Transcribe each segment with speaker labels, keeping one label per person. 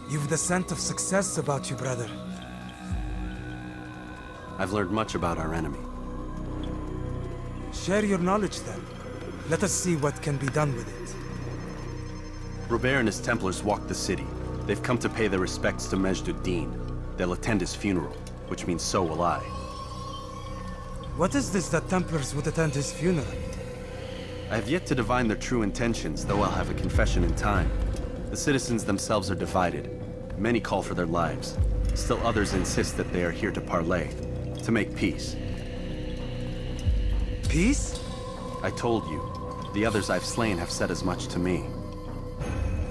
Speaker 1: You've the scent of success about you, brother.
Speaker 2: I've learned much about our enemy.
Speaker 1: Share your knowledge then. Let us see what can be done with it.
Speaker 2: Robert and his Templars walked the city. They've come to pay their respects to Majd Addin. They'll attend his funeral, which means so will I.
Speaker 1: What is this that Templars would attend his funeral?
Speaker 2: I have yet to divine their true intentions, though I'll have a confession in time. The citizens themselves are divided. Many call for their lives. Still others insist that they are here to parley, to make peace.
Speaker 1: Peace?
Speaker 2: I told you. The others I've slain have said as much to me.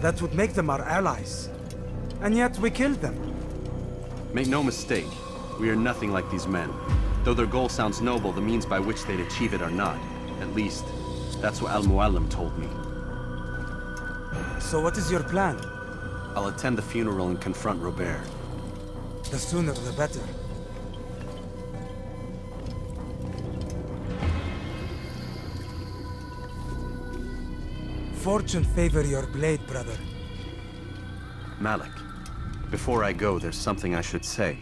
Speaker 1: That would make them our allies. And yet we killed them.
Speaker 2: Make no mistake, we are nothing like these men. Though their goal sounds noble, the means by which they'd achieve it are not. At least, that's what Al-Muallim told me.
Speaker 1: So what is your plan?
Speaker 2: I'll attend the funeral and confront Robert.
Speaker 1: The sooner the better. Fortune favor your blade, brother.
Speaker 2: Malik, before I go, there's something I should say.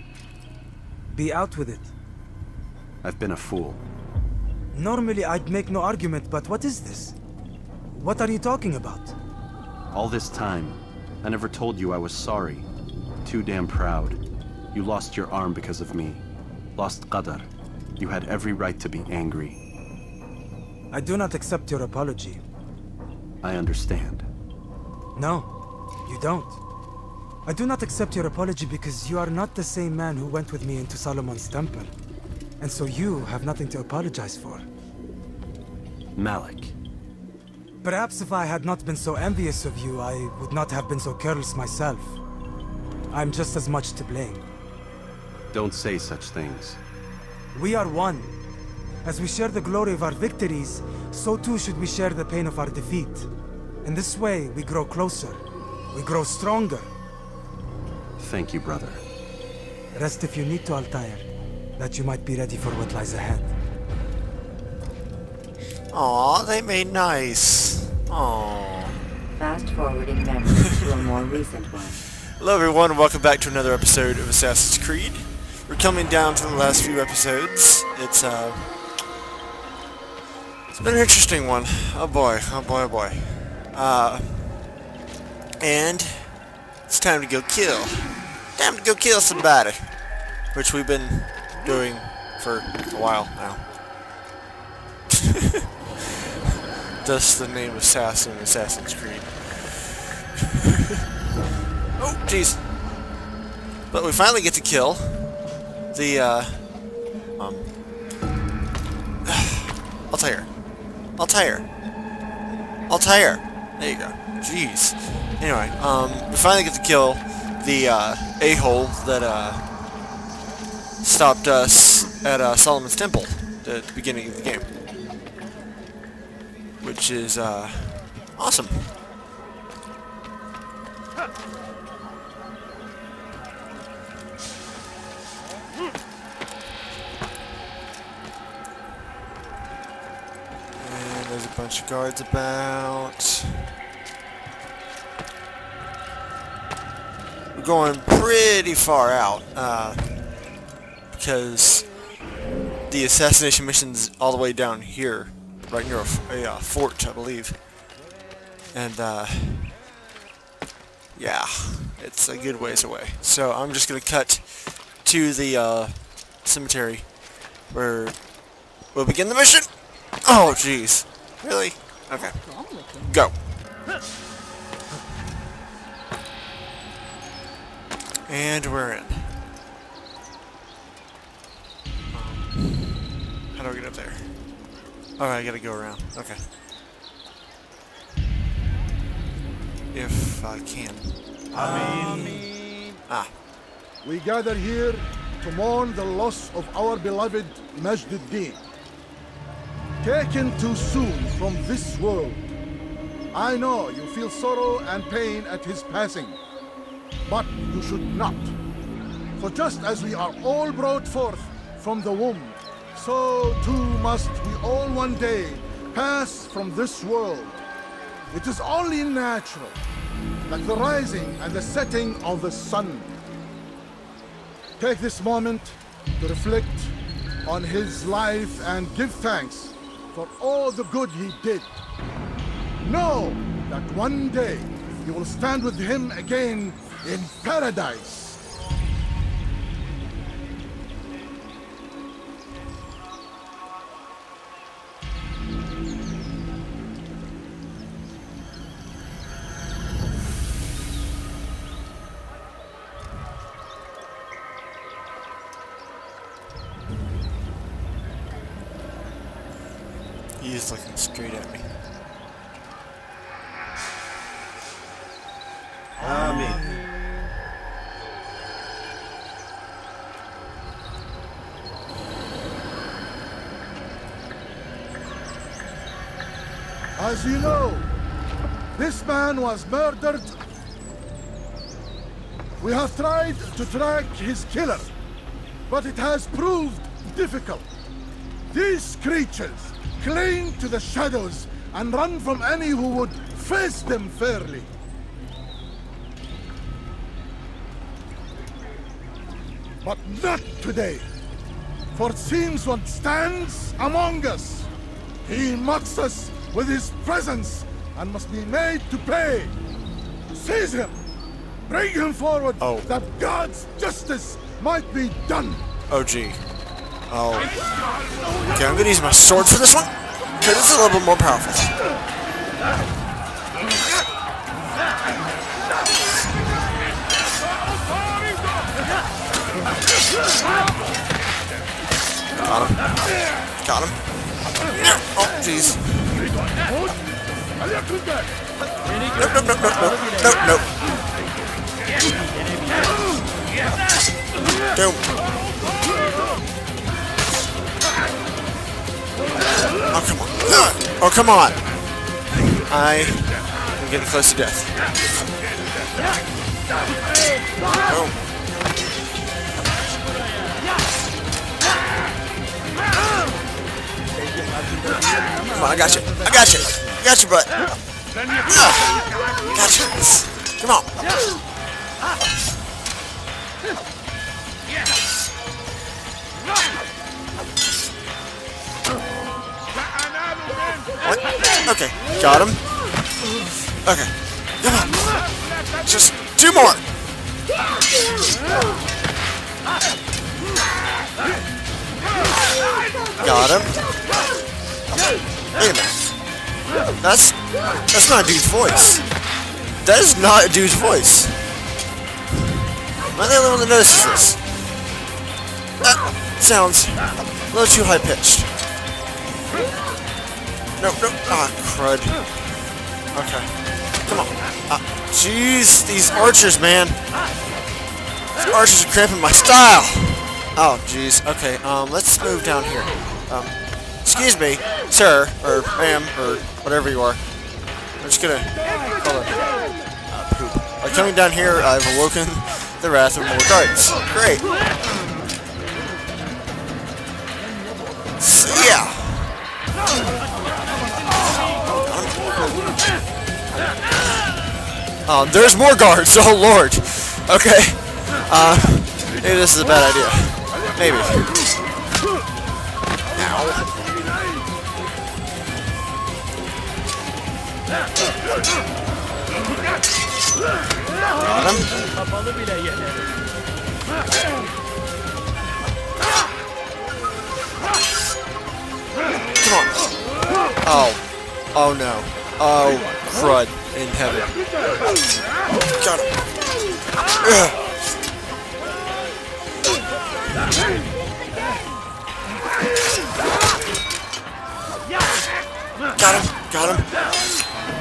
Speaker 1: Be out with it.
Speaker 2: I've been a fool.
Speaker 1: Normally I'd make no argument, but what is this? What are you talking about?
Speaker 2: All this time, I never told you I was sorry. Too damn proud. You lost your arm because of me. Lost Qadar. You had every right to be angry.
Speaker 1: I do not accept your apology.
Speaker 2: I understand.
Speaker 1: No, you don't. I do not accept your apology because you are not the same man who went with me into Solomon's temple. And so you have nothing to apologize for.
Speaker 2: Malik.
Speaker 1: Perhaps if I had not been so envious of you, I would not have been so careless myself. I'm just as much to blame.
Speaker 2: Don't say such things.
Speaker 1: We are one. As we share the glory of our victories, so too should we share the pain of our defeat. In this way, we grow closer. We grow stronger.
Speaker 2: Thank you, brother.
Speaker 1: Rest if you need to, Altair, that you might be ready for what lies ahead.
Speaker 3: Aw, they made nice. Aw.
Speaker 4: Fast forwarding memories to a more recent one.
Speaker 3: Hello everyone, and welcome back to another episode of Assassin's Creed. We're coming down to the last few episodes. It's been an interesting one. Oh boy, oh boy, oh boy. And it's time to go kill. Time to go kill somebody. Which we've been doing for a while now. Thus the name Assassin, Assassin's Creed. Oh, jeez. But we finally get to kill the, Altair. Altair. Altair. There you go. Jeez. Anyway, we finally get to kill the, a-hole that, stopped us at, Solomon's Temple at the beginning of the game. Which is, awesome. And there's a bunch of guards about. We're going pretty far out, because the assassination mission's all the way down here, right near a fort, I believe. And, yeah, it's a good ways away. So I'm just gonna cut to the, cemetery where we'll begin the mission. Oh, jeez. Really? Okay. Go. And we're in. How do I get up there? Alright, I gotta go around. Okay. If I can.
Speaker 5: Amen.
Speaker 3: Ah.
Speaker 5: We gather here to mourn the loss of our beloved Majd Addin. Taken too soon from this world. I know you feel sorrow and pain at his passing, but you should not. For just as we are all brought forth from the womb, so too must we all one day pass from this world. It is only natural like the rising and the setting of the sun. Take this moment to reflect on his life and give thanks for all the good he did. Know that one day you will stand with him again in paradise.
Speaker 3: He is looking straight at me.
Speaker 2: Amen.
Speaker 5: As you know, this man was murdered. We have tried to track his killer, but it has proved difficult. These creatures cling to the shadows and run from any who would face them fairly. But not today, for it seems one stands among us. He mocks us with his presence and must be made to pay. Seize him! Bring him forward, that God's justice might be done.
Speaker 3: Oh, gee. Oh. Okay, I'm gonna use my sword for this one. Okay, this is a little bit more powerful. Got him. Got him. Oh, jeez. Nope, nope, nope, nope, nope, nope, nope. Doom. Oh, come on. Oh, come on. I am getting close to death. Boom. Come on, I got you. I got you. I got you, butt. Got you. Come on. What? Okay, got him. Okay, come on. Just 2 more. Got him. Wait a minute. That's not a dude's voice. That is not a dude's voice. Am I the only one that notices this? That sounds a little too high pitched. Nope, nope. Ah, crud. Okay. Come on. Jeez, these archers, man. These archers are cramping my style. Oh, jeez. Okay, let's move down here. Excuse me, sir, or ma'am, or whatever you are. I'm just gonna... Hold on. Poop. By coming down here, I've awoken the wrath of more guards. Great. See ya! There's more guards. Oh lord. Okay. Maybe this is a bad idea. Maybe. Ow. Got him. Come on. Oh. Oh no. Oh, crud in heaven. Got him. Ugh. Got him. Got him.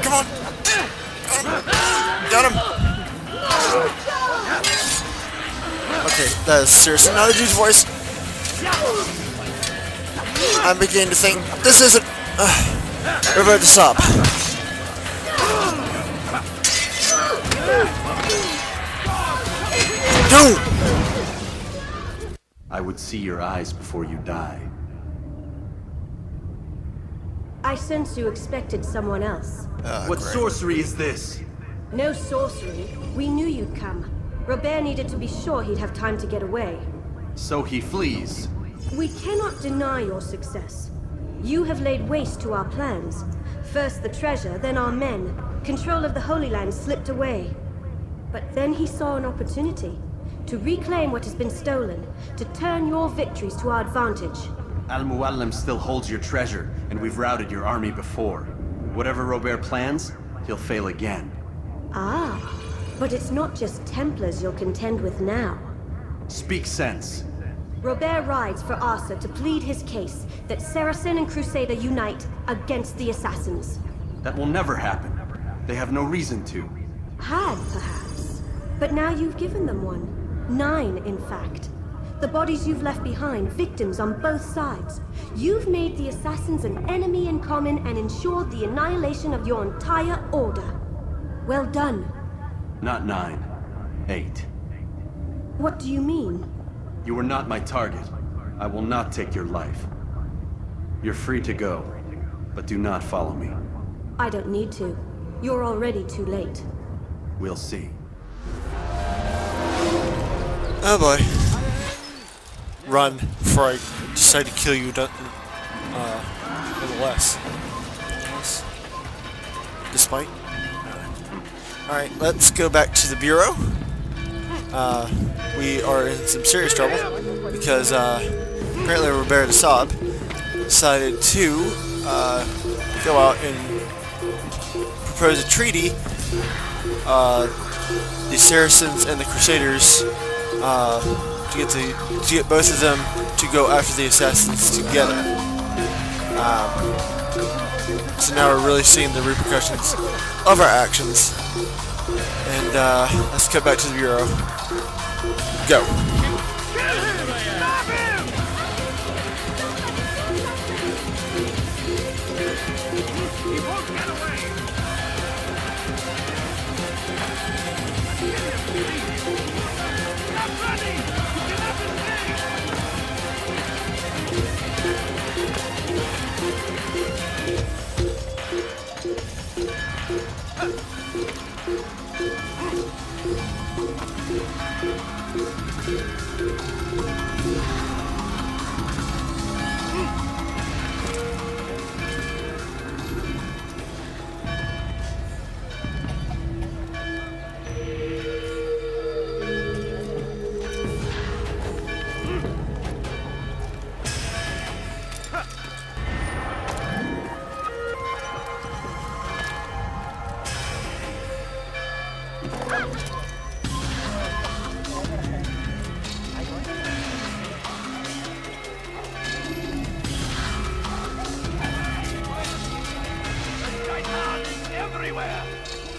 Speaker 3: Come on. Got him. Okay, that is seriously not a dude's voice. I'm beginning to think this isn't... we're about to stop. Don't!
Speaker 2: I would see your eyes before you die.
Speaker 6: I sense you expected someone else.
Speaker 2: What
Speaker 3: Great.
Speaker 2: sorcery is this?
Speaker 6: No sorcery. We knew you'd come. Robert needed to be sure he'd have time to get away.
Speaker 2: So he flees.
Speaker 6: We cannot deny your success. You have laid waste to our plans. First the treasure, then our men. Control of the Holy Land slipped away. But then he saw an opportunity to reclaim what has been stolen, to turn your victories to our advantage.
Speaker 2: Al-Muallim still holds your treasure, and we've routed your army before. Whatever Robert plans, he'll fail again.
Speaker 6: Ah, but it's not just Templars you'll contend with now.
Speaker 2: Speak sense.
Speaker 6: Robert rides for Arsa to plead his case that Saracen and Crusader unite against the Assassins.
Speaker 2: That will never happen. They have no reason to.
Speaker 6: Had, perhaps. But now you've given them one. 9, in fact. The bodies you've left behind, victims on both sides. You've made the Assassins an enemy in common and ensured the annihilation of your entire order. Well done.
Speaker 2: Not 9. 8.
Speaker 6: What do you mean?
Speaker 2: You were not my target. I will not take your life. You're free to go, but do not follow me.
Speaker 6: I don't need to. You're already too late.
Speaker 2: We'll see.
Speaker 3: Oh boy. Run before I decide to kill you, nonetheless. Despite. Alright, let's go back to the Bureau. We are in some serious trouble because apparently Robert De Sable decided to go out and propose a treaty. The Saracens and the Crusaders to get both of them to go after the Assassins together. So now we're really seeing the repercussions of our actions. And let's cut back to the Bureau. Go.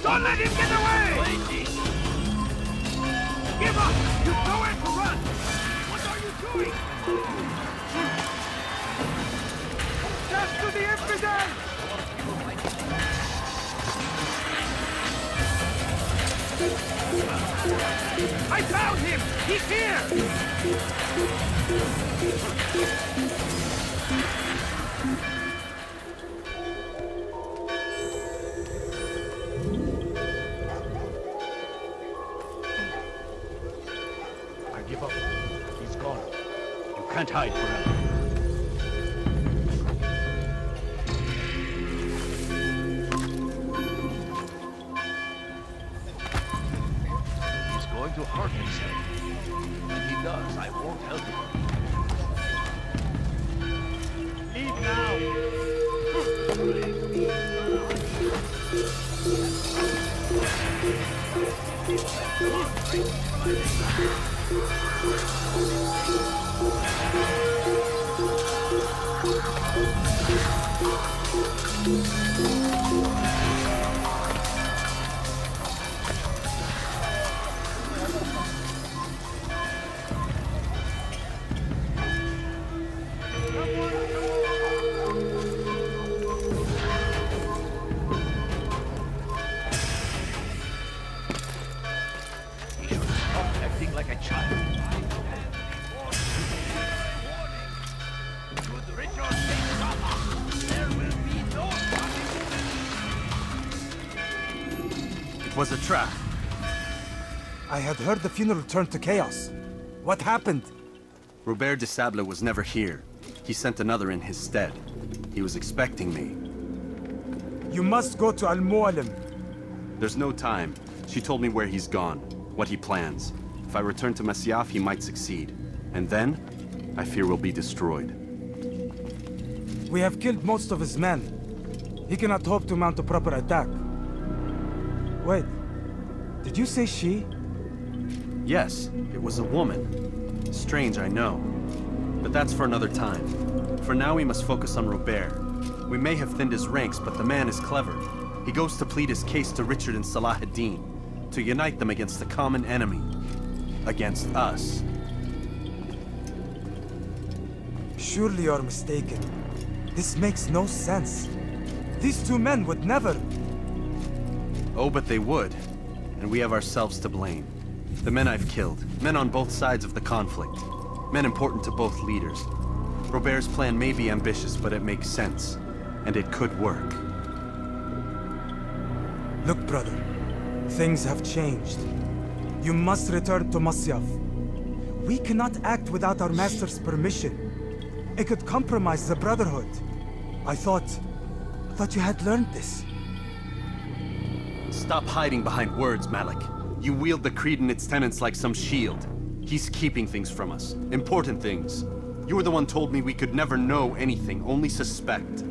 Speaker 7: Don't let him get away! Give up! You've nowhere to run! What are you doing? Death to the infidel! I found him! He's
Speaker 8: I give up. He's gone. You can't hide forever. He's going to hurt himself. When he does, I won't help him. Leave now! He should stop acting like a child. Should Richard take Java, there will be no stopping.
Speaker 2: It was a trap.
Speaker 1: I had heard the funeral turned to chaos. What happened?
Speaker 2: Robert De Sable was never here. He sent another in his stead. He was expecting me.
Speaker 1: You must go to Al-Mualim.
Speaker 2: There's no time. She told me where he's gone, what he plans. If I return to Masyaf, he might succeed. And then, I fear we'll be destroyed.
Speaker 1: We have killed most of his men. He cannot hope to mount a proper attack. Wait, did you say she?
Speaker 2: Yes, it was a woman. Strange, I know. But that's for another time. For now, we must focus on Robert. We may have thinned his ranks, but the man is clever. He goes to plead his case to Richard and Salah ad-Din, to unite them against the common enemy. Against us.
Speaker 1: Surely you're mistaken. This makes no sense. These two men would never...
Speaker 2: Oh, but they would. And we have ourselves to blame. The men I've killed, men on both sides of the conflict. Men important to both leaders. Robert's plan may be ambitious, but it makes sense. And it could work.
Speaker 1: Look, brother. Things have changed. You must return to Masyaf. We cannot act without our master's permission. It could compromise the Brotherhood. I thought you had learned this.
Speaker 2: Stop hiding behind words, Malik. You wield the creed and its tenets like some shield. He's keeping things from us. Important things. You were the one told me we could never know anything, only suspect.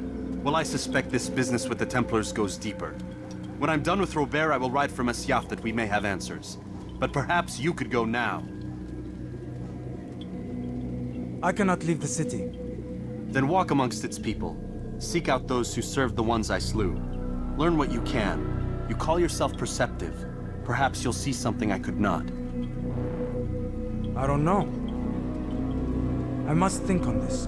Speaker 2: Well, I suspect this business with the Templars goes deeper. When I'm done with Robert, I will ride for Masyaf that we may have answers. But perhaps you could go now.
Speaker 1: I cannot leave the city.
Speaker 2: Then walk amongst its people. Seek out those who served the ones I slew. Learn what you can. You call yourself perceptive. Perhaps you'll see something I could not.
Speaker 1: I don't know. I must think on this.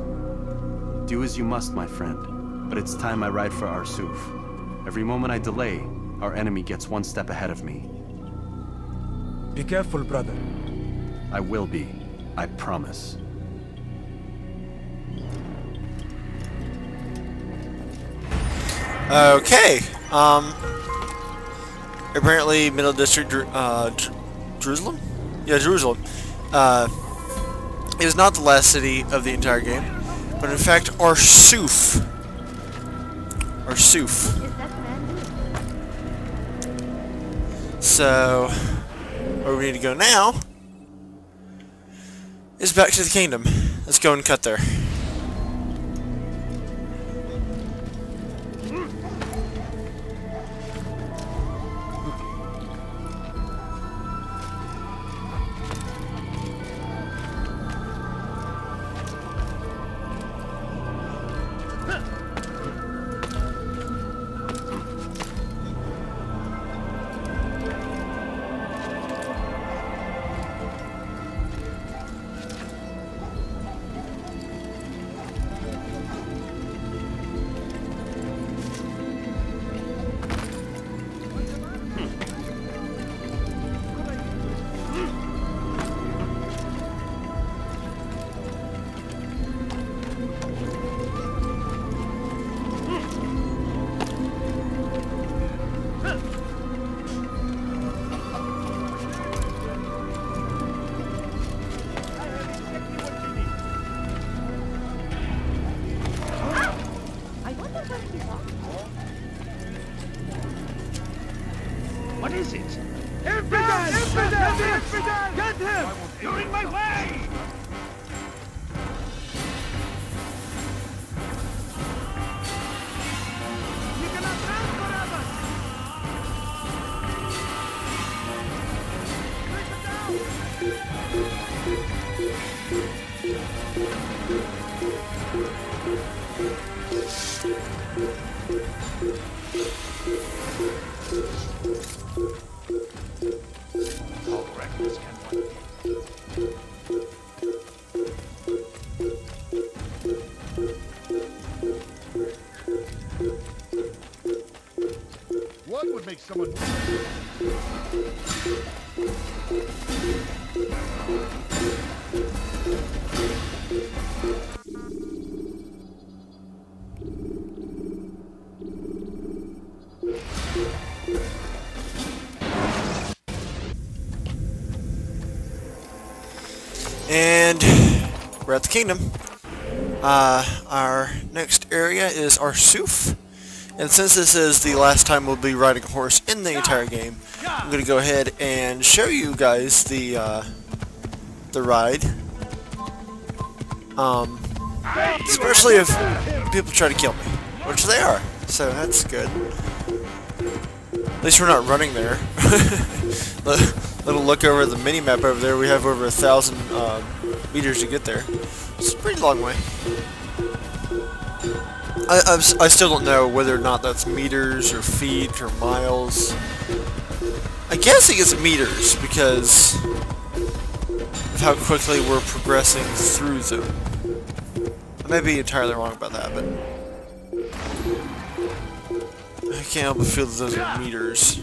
Speaker 2: Do as you must, my friend. But it's time I ride for Arsuf. Every moment I delay, our enemy gets one step ahead of me.
Speaker 1: Be careful, brother.
Speaker 2: I will be. I promise.
Speaker 3: Okay. Apparently, Middle District, Jerusalem? Yeah, Jerusalem. It is not the last city of the entire game, but in fact, Arsuf. Arsuf. So, where we need to go now is back to the kingdom. Let's go and cut there.
Speaker 8: What is it?
Speaker 7: Infidel! Infidel! Get him! You're in my way! You cannot run forever!
Speaker 8: How reckless can one be?
Speaker 5: What would make someone...
Speaker 3: And we're at the kingdom. Our next area is Arsuf. And since this is the last time we'll be riding a horse in the entire game, I'm going to go ahead and show you guys the ride. Especially if people try to kill me, which they are, so that's good. At least we're not running there. Little look over the mini-map over there, we have over 1,000 meters to get there. It's a pretty long way. I still don't know whether or not that's meters or feet or miles. I guess it's meters because of how quickly we're progressing through them. I may be entirely wrong about that, but I can't help but feel that those are meters.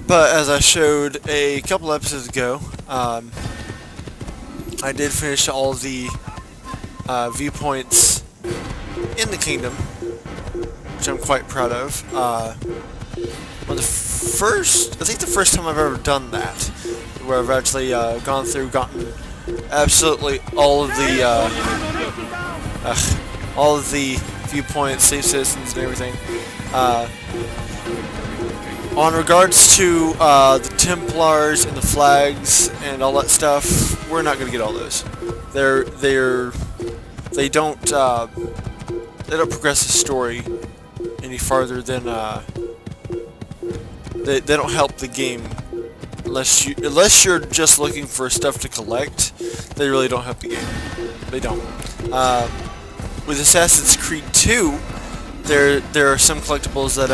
Speaker 3: But as I showed a couple episodes ago, I did finish all the viewpoints in the kingdom, which I'm quite proud of. I think the first time I've ever done that, where I've actually gone through, gotten absolutely all of the viewpoints, safe citizens, and everything. On regards to the Templars and the flags and all that stuff, we're not gonna get all those. They don't progress the story any farther than they don't help the game unless you're just looking for stuff to collect. They really don't help the game. They don't. With Assassin's Creed 2, there are some collectibles that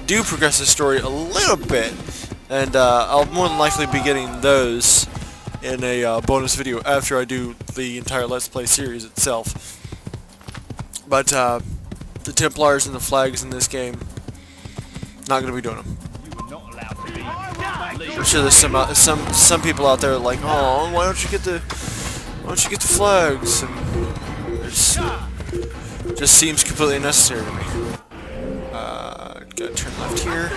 Speaker 3: do progress the story a little bit, and I'll more than likely be getting those in a bonus video after I do the entire Let's Play series itself. But the Templars and the flags in this game, not going to be doing them. I'm sure there's some people out there like, oh, why don't you get the flags? And it just seems completely unnecessary to me. Gotta turn left here.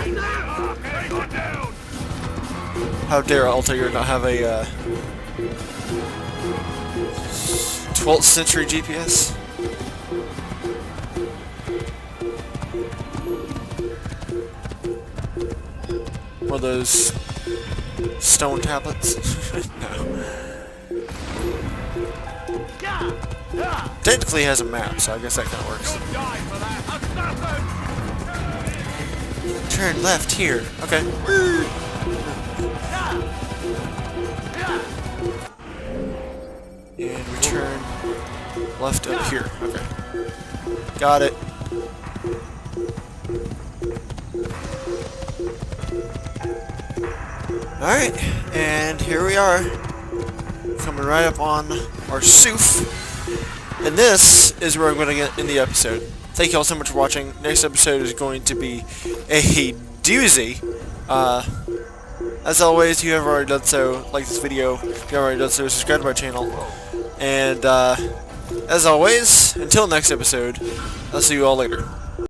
Speaker 3: How dare Altair not have a 12th century GPS? One of those stone tablets? No. Technically it has a map, so I guess that kind of works. Turn left here. Okay. And we turn left up here. Okay. Got it. Alright, and here we are. Coming right up on Arsuf. And this is where I'm going to get in the episode. Thank you all so much for watching. Next episode is going to be a doozy. As always, if you haven't already done so, like this video. If you haven't already done so, subscribe to my channel. And as always, until next episode, I'll see you all later.